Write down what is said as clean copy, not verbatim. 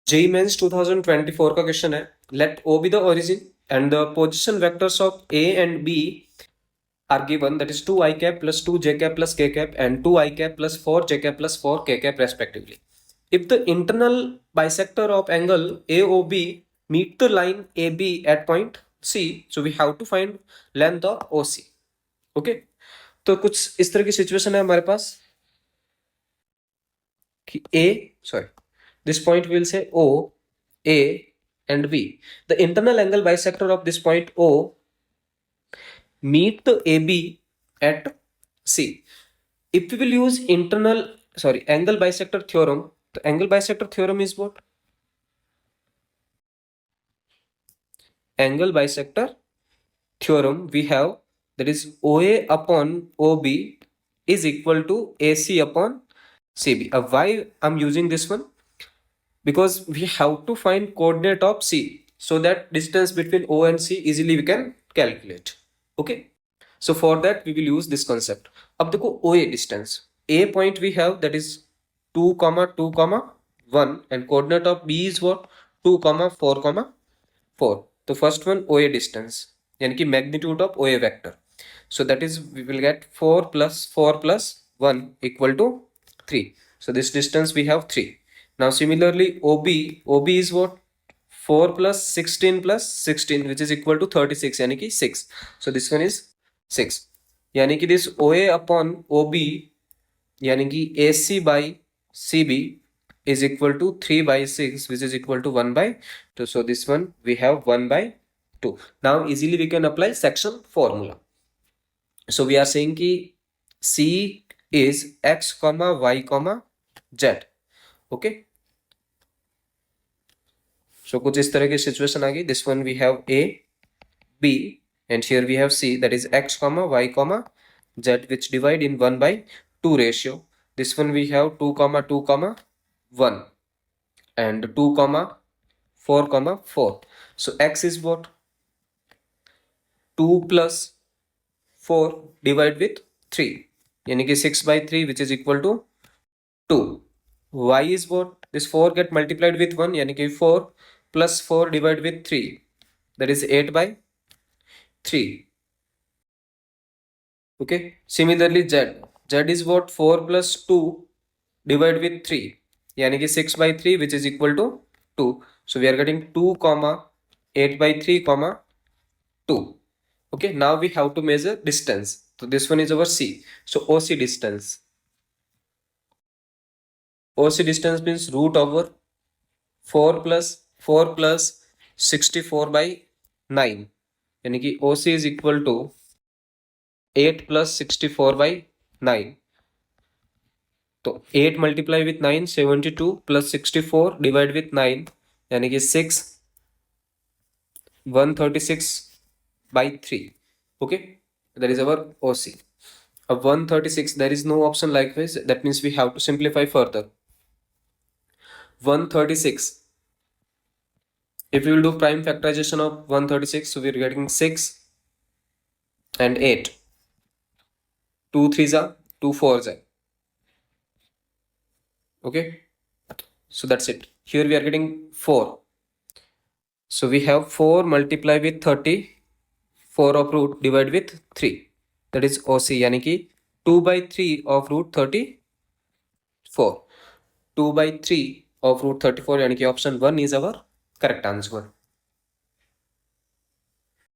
JEE mains 2024 का question है. Let O be the origin and the position vectors of A and B are given, that is 2 i cap plus 2 j cap plus k cap and 2 i cap plus 4 j cap plus 4 k cap respectively. If the internal bisector of angle AOB meet the line AB at point C, so we have to find length of OC. Okay, तो कुछ इस तरह की situation है हमारे पास कि this point will say O, A and B. The internal angle bisector of this point O meet the AB at C. If we will use angle bisector theorem, the angle bisector theorem is what? Angle bisector theorem we have, that is OA upon OB is equal to AC upon CB. Why I'm using this one? Because we have to find coordinate of C, so that distance between O and C easily we can calculate. Okay, so for that we will use this concept. अब देखो OA distance, A point we have, that is 2, 2, 1 and coordinate of B is what? 2, 4, 4. तो first one OA distance यानी कि magnitude of OA vector. So that is we will get 4 plus 1 equal to 3. So this distance we have 3. Now similarly OB is what? 4 plus 16 plus 16, which is equal to 36 यानी कि 6. So this one is 6. यानी कि this OA upon OB यानी कि AC by CB is equal to 3 by 6, which is equal to 1 by 2. So this one we have 1 by 2. Now easily we can apply section formula. So we are saying कि C is x, y, z. Okay. So कुछ इस तरह की situation आ गई. This one we have A, B and here we have C, that is x, y, z, which divide in 1 by 2 ratio. This one we have 2, 2, 1 and 2, 4, 4. So x is what? 2 plus 4 divide with 3 यानी कि 6 by 3, which is equal to 2. Y is what? This 4 get multiplied with 1 यानी कि 4 plus 4 divided with 3, that is 8 by 3. Okay, similarly z is what? 4 plus 2 divided with 3 यानी कि 6 by 3, which is equal to 2. So we are getting 2, 8 by 3, 2. Okay, now we have to measure distance. So this one is our C. So OC distance. OC distance means root over 4 plus 64 by 9 यानी कि OC is equal to 8 plus 64 by 9. तो 8 multiply with 9, 72 plus 64 divide with 9 यानी कि 6, 136 by 3. Okay, that is our OC. Of 136 there is no option likewise, that means we have to simplify further. 136, if we will do prime factorization of 136, so we are getting 6 and 8. 2 3s are 2 4s are. Okay, so that's it. Here we are getting 4. So we have 4 multiply with 30, 4 of root divide with 3, that is OC यानी कि 2 by 3 of root 34. 2 by 3 of root 34 यानी कि option 1 is our correct answer.